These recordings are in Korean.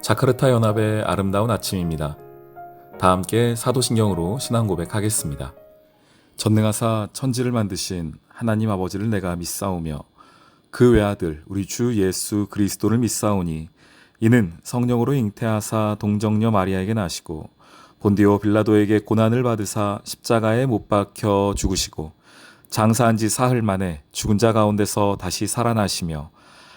자카르타 연합의 아름다운 아침입니다. 다 함께 사도신경으로 신앙 고백하겠습니다. 전능하사 천지를 만드신 하나님 아버지를 내가 믿사오며 그 외아들 우리 주 예수 그리스도를 믿사오니 이는 성령으로 잉태하사 동정녀 마리아에게 나시고 본디오 빌라도에게 고난을 받으사 십자가에 못 박혀 죽으시고 장사한 지 사흘 만에 죽은 자 가운데서 다시 살아나시며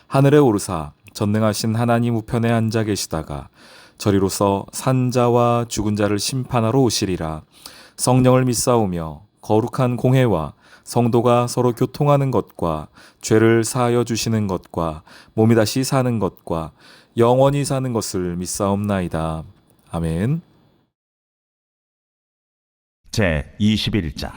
하늘에 오르사 전능하신 하나님 우편에 앉아 계시다가 저리로서 산자와 죽은 자를 심판하러 오시리라. 성령을 믿사오며 거룩한 공회와 성도가 서로 교통하는 것과 죄를 사하여 주시는 것과 몸이 다시 사는 것과 영원히 사는 것을 믿사옵나이다. 아멘. 제 21장.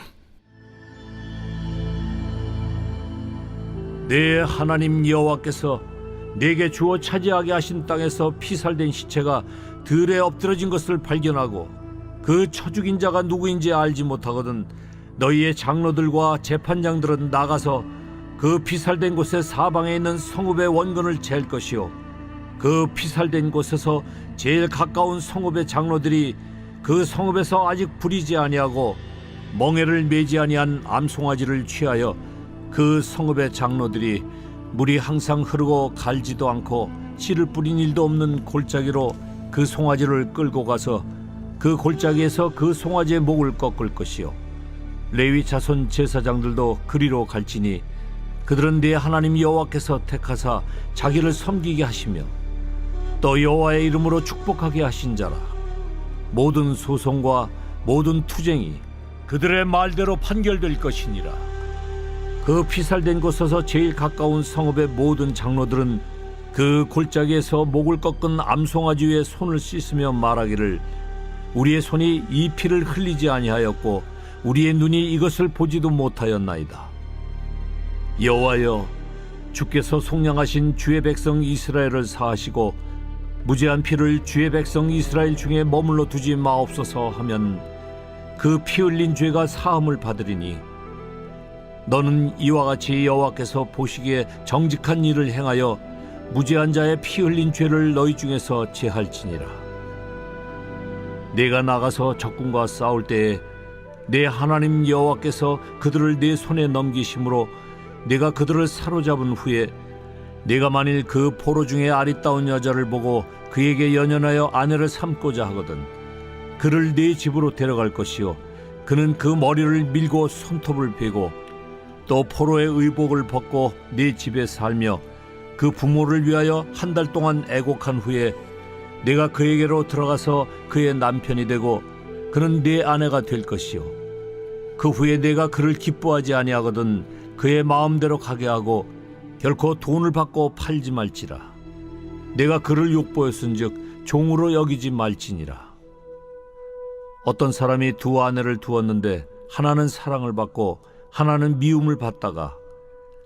내 하나님 여호와께서 내게 주어 차지하게 하신 땅에서 피살된 시체가 들에 엎드러진 것을 발견하고 그 처죽인 자가 누구인지 알지 못하거든 너희의 장로들과 재판장들은 나가서 그 피살된 곳의 사방에 있는 성읍의 원근을 잴 것이요 그 피살된 곳에서 제일 가까운 성읍의 장로들이 그 성읍에서 아직 부리지 아니하고 멍에를 매지 아니한 암송아지를 취하여 그 성읍의 장로들이 물이 항상 흐르고 갈지도 않고 씨를 뿌린 일도 없는 골짜기로 그 송아지를 끌고 가서 그 골짜기에서 그 송아지의 목을 꺾을 것이요 레위 자손 제사장들도 그리로 갈지니 그들은 네 하나님 여호와께서 택하사 자기를 섬기게 하시며 또 여호와의 이름으로 축복하게 하신 자라. 모든 소송과 모든 투쟁이 그들의 말대로 판결될 것이니라. 그 피살된 곳에서 제일 가까운 성읍의 모든 장로들은 그 골짜기에서 목을 꺾은 암송아지 위에 손을 씻으며 말하기를 우리의 손이 이 피를 흘리지 아니하였고 우리의 눈이 이것을 보지도 못하였나이다. 여호와여, 주께서 속량하신 주의 백성 이스라엘을 사하시고 무죄한 피를 주의 백성 이스라엘 중에 머물러 두지 마옵소서 하면 그 피 흘린 죄가 사함을 받으리니 너는 이와 같이 여호와께서 보시기에 정직한 일을 행하여 무죄한 자의 피 흘린 죄를 너희 중에서 제할지니라. 내가 나가서 적군과 싸울 때에 내 하나님 여호와께서 그들을 내 손에 넘기심으로 내가 그들을 사로잡은 후에 내가 만일 그 포로 중에 아리따운 여자를 보고 그에게 연연하여 아내를 삼고자 하거든 그를 네 집으로 데려갈 것이요 그는 그 머리를 밀고 손톱을 베고 또 포로의 의복을 벗고 네 집에 살며 그 부모를 위하여 한 달 동안 애곡한 후에 내가 그에게로 들어가서 그의 남편이 되고 그는 네 아내가 될 것이요 그 후에 내가 그를 기뻐하지 아니하거든 그의 마음대로 가게 하고 결코 돈을 받고 팔지 말지라. 내가 그를 욕보였은즉 종으로 여기지 말지니라. 어떤 사람이 두 아내를 두었는데 하나는 사랑을 받고 하나는 미움을 받다가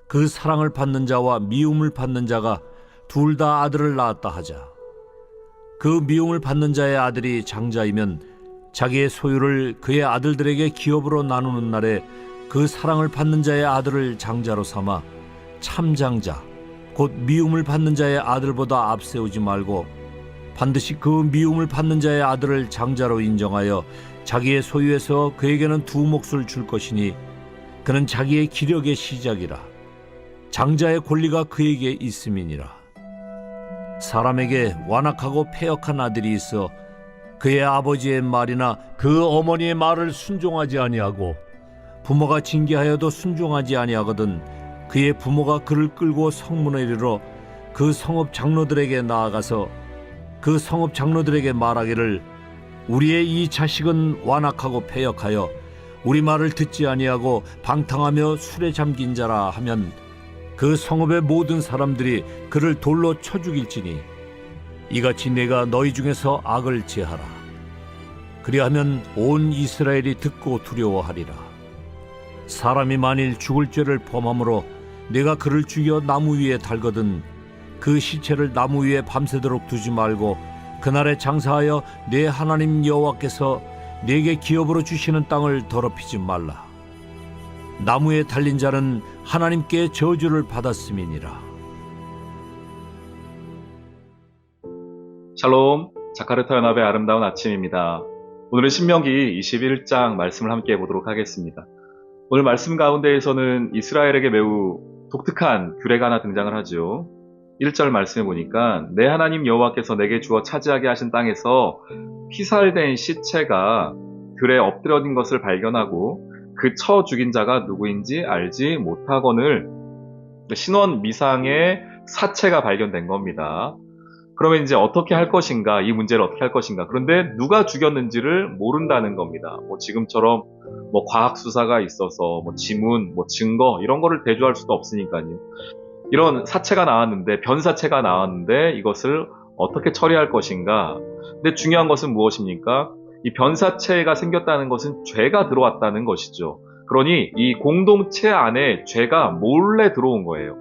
그 사랑을 받는 자와 미움을 받는 자가 둘 다 아들을 낳았다 하자. 그 미움을 받는 자의 아들이 장자이면 자기의 소유를 그의 아들들에게 기업으로 나누는 날에 그 사랑을 받는 자의 아들을 장자로 삼아 참장자 곧 미움을 받는 자의 아들보다 앞세우지 말고 반드시 그 미움을 받는 자의 아들을 장자로 인정하여 자기의 소유에서 그에게는 두 몫을 줄 것이니 그는 자기의 기력의 시작이라. 장자의 권리가 그에게 있음이니라. 사람에게 완악하고 패역한 아들이 있어 그의 아버지의 말이나 그 어머니의 말을 순종하지 아니하고 부모가 징계하여도 순종하지 아니하거든 그의 부모가 그를 끌고 성문에 이르러 그 성읍 장로들에게 나아가서 그 성읍 장로들에게 말하기를 우리의 이 자식은 완악하고 패역하여 우리 말을 듣지 아니하고 방탕하며 술에 잠긴 자라 하면 그 성읍의 모든 사람들이 그를 돌로 쳐 죽일지니 이같이 내가 너희 중에서 악을 제하라. 그리하면 온 이스라엘이 듣고 두려워하리라. 사람이 만일 죽을 죄를 범함으로 내가 그를 죽여 나무 위에 달거든 그 시체를 나무 위에 밤새도록 두지 말고 그날에 장사하여 내 하나님 여호와께서 내게 기업으로 주시는 땅을 더럽히지 말라. 나무에 달린 자는 하나님께 저주를 받았음이니라. 샬롬, 자카르타 연합의 아름다운 아침입니다. 오늘은 신명기 21장 말씀을 함께 해보도록 하겠습니다. 오늘 말씀 가운데에서는 이스라엘에게 매우 독특한 규례가 하나 등장을 하죠. 1절 말씀에 보니까 내 하나님 여호와께서 내게 주어 차지하게 하신 땅에서 피살된 시체가 들에 엎드려진 것을 발견하고 그 쳐 죽인 자가 누구인지 알지 못하거늘, 신원 미상의 사체가 발견된 겁니다. 그러면 이제 어떻게 할 것인가, 이 문제를 어떻게 할 것인가. 그런데 누가 죽였는지를 모른다는 겁니다. 지금처럼 과학 수사가 있어서 지문, 증거 이런 거를 대조할 수도 없으니까요. 이런 사체가 나왔는데, 변사체가 나왔는데 이것을 어떻게 처리할 것인가. 근데 중요한 것은 무엇입니까? 이 변사체가 생겼다는 것은 죄가 들어왔다는 것이죠. 그러니 이 공동체 안에 죄가 몰래 들어온 거예요.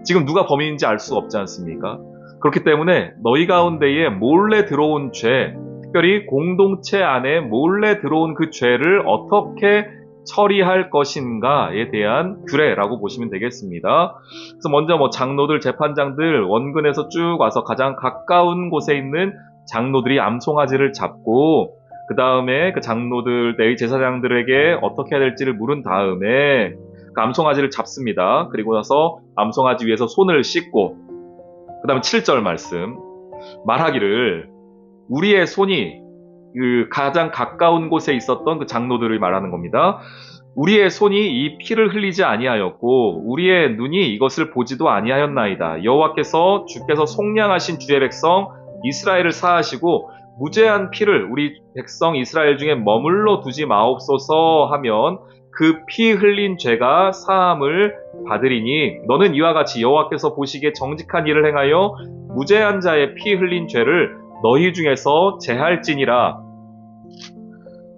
지금 누가 범인인지 알 수 없지 않습니까? 그렇기 때문에 너희 가운데에 몰래 들어온 죄, 특별히 공동체 안에 몰래 들어온 그 죄를 어떻게 처리할 것인가에 대한 규례라고 보시면 되겠습니다. 그래서 먼저 장로들, 재판장들, 원근에서 쭉 와서 가장 가까운 곳에 있는 장로들이 암송아지를 잡고, 그 다음에 그 장로들, 내 제사장들에게 어떻게 해야 될지를 물은 다음에 그 암송아지를 잡습니다. 그리고 나서 암송아지 위에서 손을 씻고, 그 다음에 7절 말씀, 말하기를 우리의 손이 그 가장 가까운 곳에 있었던 그 장로들을 말하는 겁니다. 우리의 손이 이 피를 흘리지 아니하였고 우리의 눈이 이것을 보지도 아니하였나이다. 여호와께서 주께서 속량하신 주의 백성 이스라엘을 사하시고 무죄한 피를 우리 백성 이스라엘 중에 머물러 두지 마옵소서 하면 그 피 흘린 죄가 사함을 받으리니 너는 이와 같이 여호와께서 보시기에 정직한 일을 행하여 무죄한 자의 피 흘린 죄를 너희 중에서 제할지니라.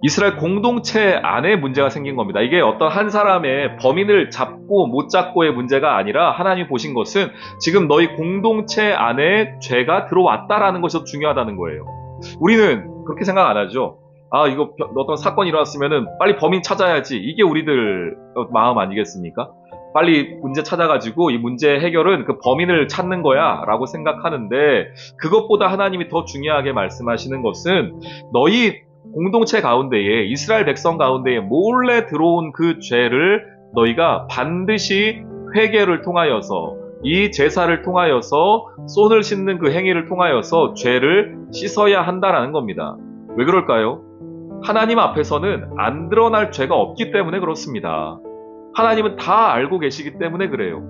이스라엘 공동체 안에 문제가 생긴 겁니다. 이게 어떤 한 사람의 범인을 잡고 못 잡고의 문제가 아니라 하나님이 보신 것은 지금 너희 공동체 안에 죄가 들어왔다라는 것이 더 중요하다는 거예요. 우리는 그렇게 생각 안 하죠. 이거 어떤 사건이 일어났으면은 빨리 범인 찾아야지. 이게 우리들 마음 아니겠습니까? 빨리 문제 찾아가지고 이 문제 해결은 그 범인을 찾는 거야 라고 생각하는데, 그것보다 하나님이 더 중요하게 말씀하시는 것은 너희 공동체 가운데에, 이스라엘 백성 가운데에 몰래 들어온 그 죄를 너희가 반드시 회개를 통하여서, 이 제사를 통하여서, 손을 씻는 그 행위를 통하여서 죄를 씻어야 한다라는 겁니다. 왜 그럴까요? 하나님 앞에서는 안 드러날 죄가 없기 때문에 그렇습니다. 하나님은 다 알고 계시기 때문에 그래요.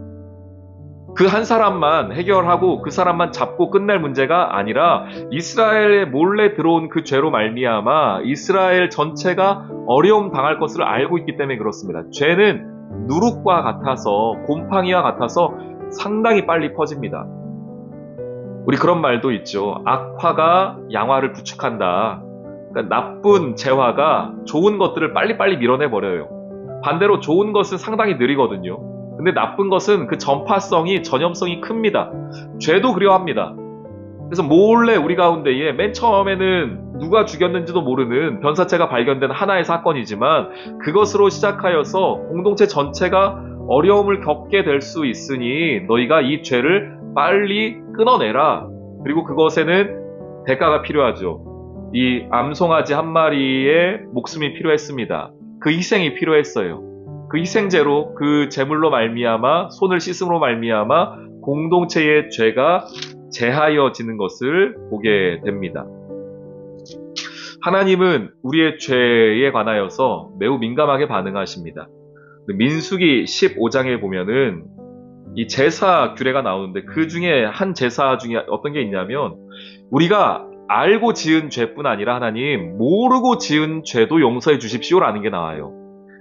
그 한 사람만 해결하고 그 사람만 잡고 끝낼 문제가 아니라 이스라엘에 몰래 들어온 그 죄로 말미암아 이스라엘 전체가 어려움 당할 것을 알고 있기 때문에 그렇습니다. 죄는 누룩과 같아서, 곰팡이와 같아서 상당히 빨리 퍼집니다. 우리 그런 말도 있죠. 악화가 양화를 부축한다. 그러니까 나쁜 재화가 좋은 것들을 빨리빨리 밀어내버려요. 반대로 좋은 것은 상당히 느리거든요. 근데 나쁜 것은 그 전파성이, 전염성이 큽니다. 죄도 그려합니다. 그래서 몰래 우리 가운데에 맨 처음에는 누가 죽였는지도 모르는 변사체가 발견된 하나의 사건이지만 그것으로 시작하여서 공동체 전체가 어려움을 겪게 될 수 있으니 너희가 이 죄를 빨리 끊어내라. 그리고 그것에는 대가가 필요하죠. 이 암송아지 한 마리의 목숨이 필요했습니다. 그 희생이 필요했어요. 그 희생제로, 그 제물로 말미암아, 손을 씻음으로 말미암아 공동체의 죄가 제하여지는 것을 보게 됩니다. 하나님은 우리의 죄에 관하여서 매우 민감하게 반응하십니다. 민수기 15장에 보면은 이 제사 규례가 나오는데 그 중에 한 제사 중에 어떤 게 있냐면, 우리가 알고 지은 죄뿐 아니라 하나님 모르고 지은 죄도 용서해 주십시오라는 게 나와요.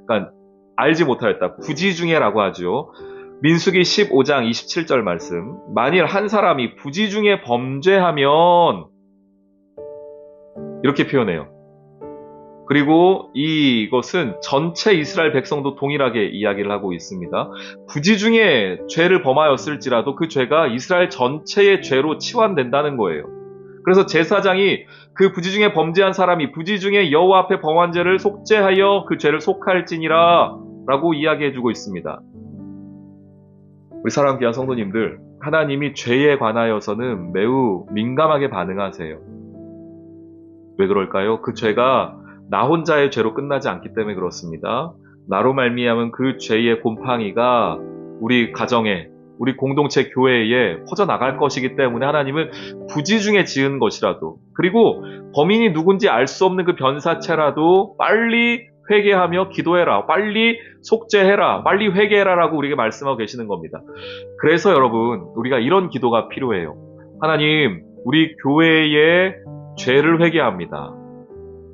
그러니까 알지 못하였다. 부지중에라고 하죠. 민수기 15장 27절 말씀. 만일 한 사람이 부지중에 범죄하면, 이렇게 표현해요. 그리고 이것은 전체 이스라엘 백성도 동일하게 이야기를 하고 있습니다. 부지중에 죄를 범하였을지라도 그 죄가 이스라엘 전체의 죄로 치환된다는 거예요. 그래서 제사장이 그 부지중에 범죄한 사람이 부지중에 여호와 앞에 범한 죄를 속죄하여 그 죄를 속할지니라 라고 이야기해주고 있습니다. 우리 사랑하는 귀한 성도님들, 하나님이 죄에 관하여서는 매우 민감하게 반응하세요. 왜 그럴까요? 그 죄가 나 혼자의 죄로 끝나지 않기 때문에 그렇습니다. 나로 말미암은 그 죄의 곰팡이가 우리 가정에, 우리 공동체 교회에 퍼져나갈 것이기 때문에 하나님은 부지중에 지은 것이라도, 그리고 범인이 누군지 알 수 없는 그 변사체라도 빨리 회개하며 기도해라, 빨리 속죄해라, 빨리 회개해라라고 우리에게 말씀하고 계시는 겁니다. 그래서 여러분, 우리가 이런 기도가 필요해요. 하나님, 우리 교회의 죄를 회개합니다.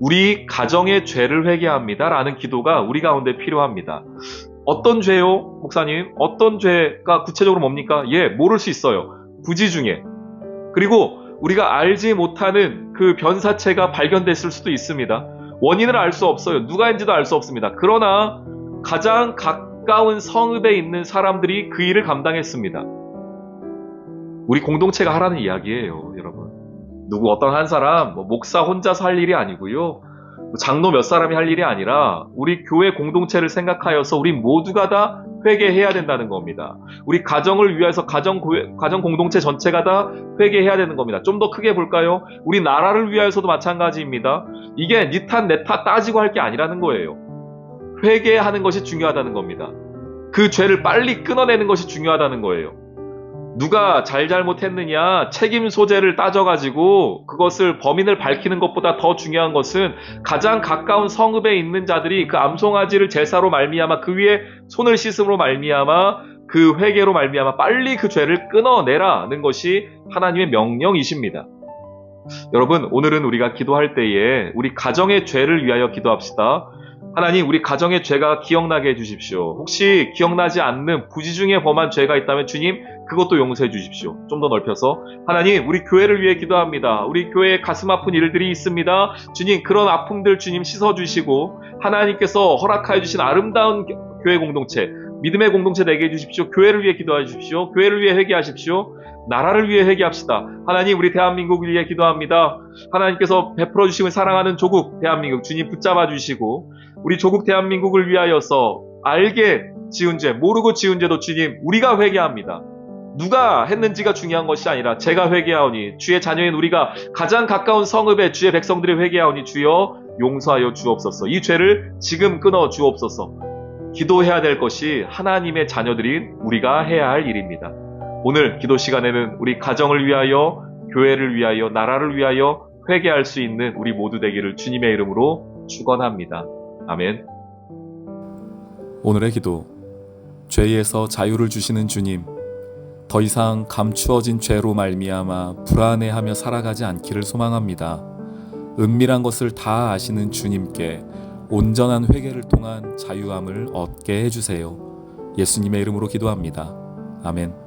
우리 가정의 죄를 회개합니다. 라는 기도가 우리 가운데 필요합니다. 어떤 죄요? 목사님, 어떤 죄가 구체적으로 뭡니까? 예, 모를 수 있어요. 부지중에. 그리고 우리가 알지 못하는 그 변사체가 발견됐을 수도 있습니다. 원인을 알 수 없어요. 누가 인지도 알 수 없습니다. 그러나 가장 가까운 성읍에 있는 사람들이 그 일을 감당했습니다. 우리 공동체가 하라는 이야기예요, 여러분. 누구 어떤 한 사람, 목사 혼자서 할 일이 아니고요. 장로 몇 사람이 할 일이 아니라 우리 교회 공동체를 생각하여서 우리 모두가 다 회개해야 된다는 겁니다. 우리 가정을 위해서 가정 공동체 전체가 다 회개해야 되는 겁니다. 좀 더 크게 볼까요? 우리 나라를 위하여서도 마찬가지입니다. 이게 니 탓 내 탓 따지고 할 게 아니라는 거예요. 회개하는 것이 중요하다는 겁니다. 그 죄를 빨리 끊어내는 것이 중요하다는 거예요. 누가 잘못했느냐 책임 소재를 따져가지고 그것을 범인을 밝히는 것보다 더 중요한 것은 가장 가까운 성읍에 있는 자들이 그 암송아지를 제사로 말미암아 그 위에 손을 씻음으로 말미암아 그 회개로 말미암아 빨리 그 죄를 끊어내라는 것이 하나님의 명령이십니다. 여러분, 오늘은 우리가 기도할 때에 우리 가정의 죄를 위하여 기도합시다. 하나님, 우리 가정의 죄가 기억나게 해주십시오. 혹시 기억나지 않는 부지중에 범한 죄가 있다면 주님, 그것도 용서해 주십시오. 좀 더 넓혀서 하나님, 우리 교회를 위해 기도합니다. 우리 교회에 가슴 아픈 일들이 있습니다. 주님, 그런 아픔들 주님 씻어주시고 하나님께서 허락하여 주신 아름다운 교회 공동체, 믿음의 공동체 되게 해주십시오. 교회를 위해 기도해 주십시오. 교회를 위해 회개하십시오. 나라를 위해 회개합시다. 하나님, 우리 대한민국을 위해 기도합니다. 하나님께서 베풀어 주심을 사랑하는 조국 대한민국 주님 붙잡아 주시고 우리 조국 대한민국을 위하여서 알게 지은 죄, 모르고 지은 죄도 주님 우리가 회개합니다. 누가 했는지가 중요한 것이 아니라 제가 회개하오니 주의 자녀인 우리가 가장 가까운 성읍에 주의 백성들이 회개하오니 주여 용서하여 주옵소서. 이 죄를 지금 끊어 주옵소서. 기도해야 될 것이 하나님의 자녀들인 우리가 해야 할 일입니다. 오늘 기도 시간에는 우리 가정을 위하여, 교회를 위하여, 나라를 위하여 회개할 수 있는 우리 모두 되기를 주님의 이름으로 축원합니다. 아멘. 오늘의 기도. 죄에서 자유를 주시는 주님, 더 이상 감추어진 죄로 말미암아 불안해하며 살아가지 않기를 소망합니다. 은밀한 것을 다 아시는 주님께 온전한 회개를 통한 자유함을 얻게 해주세요. 예수님의 이름으로 기도합니다. 아멘.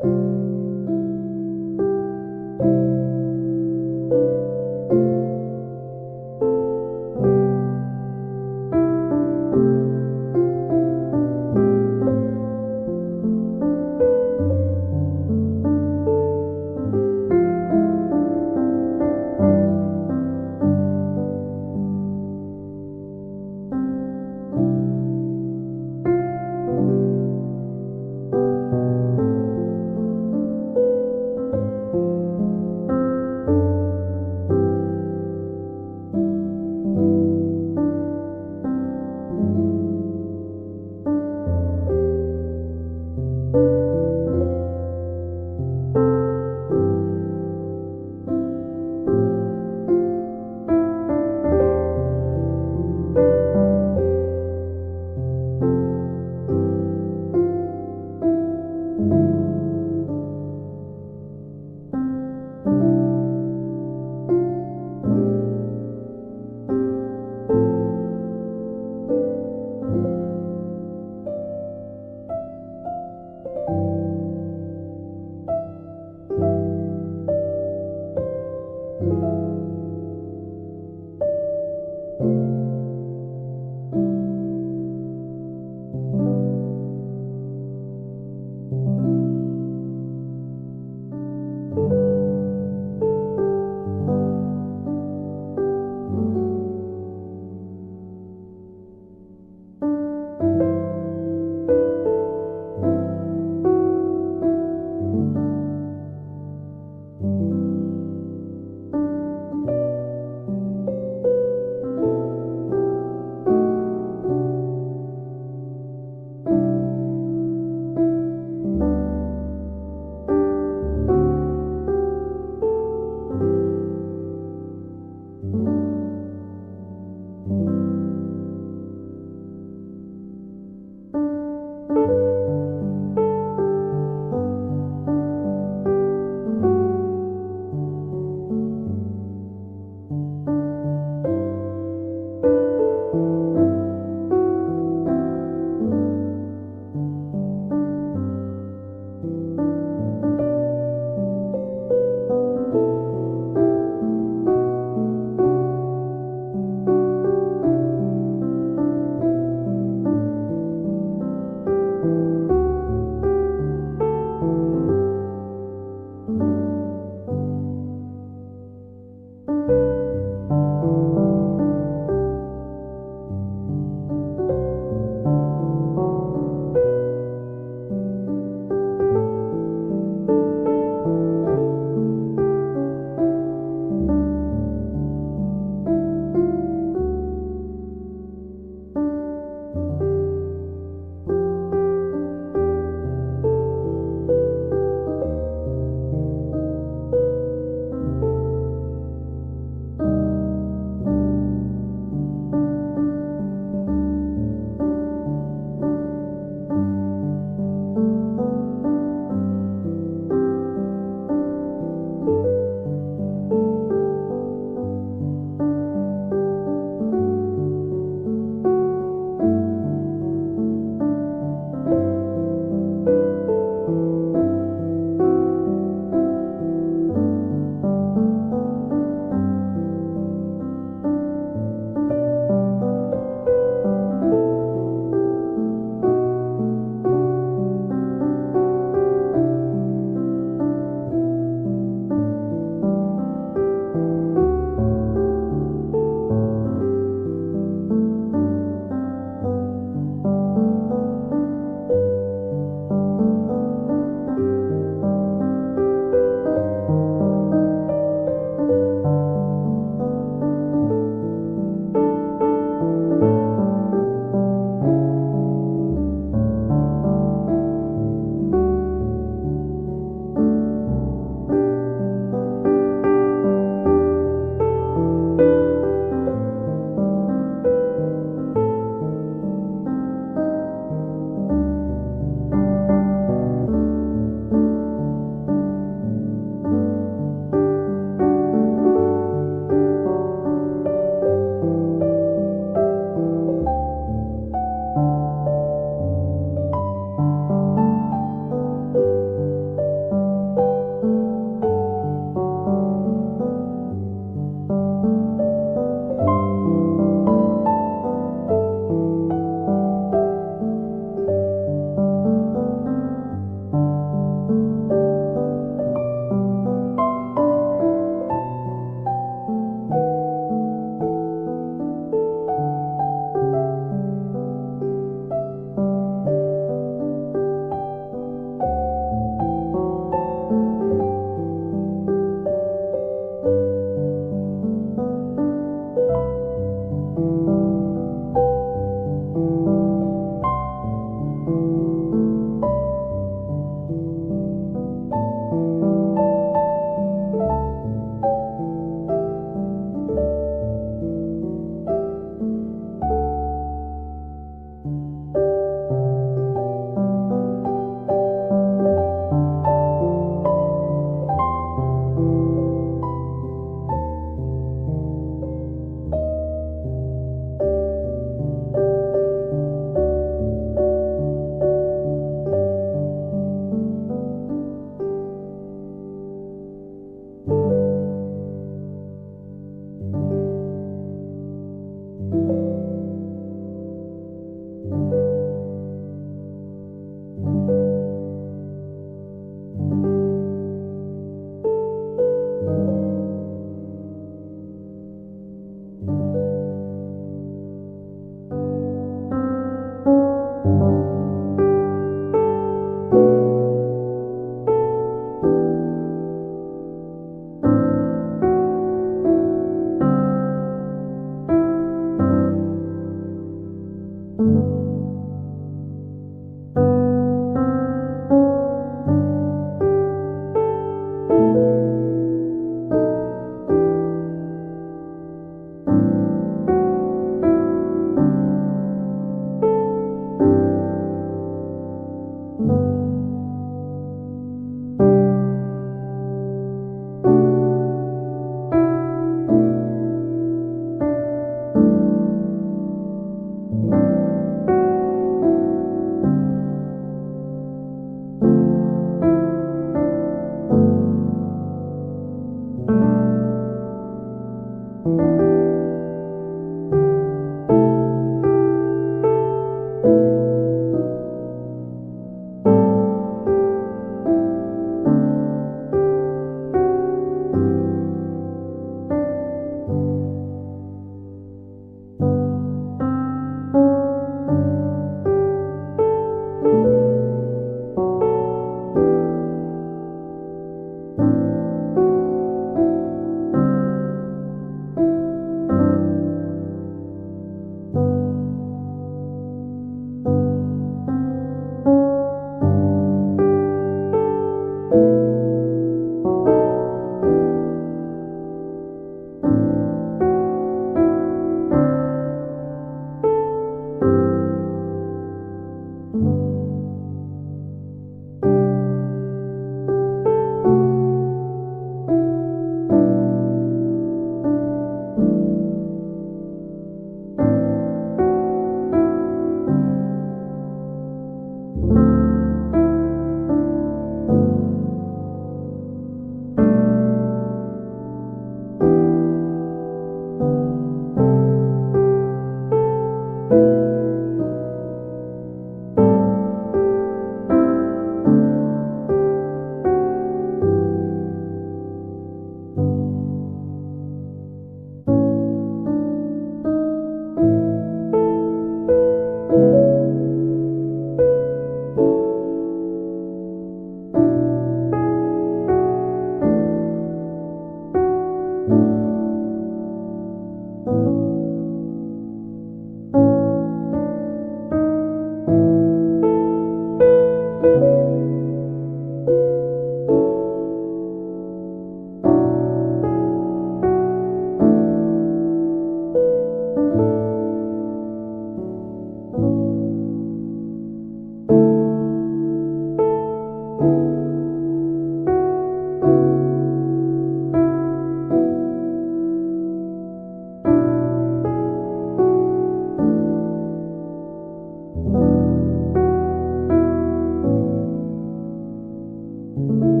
주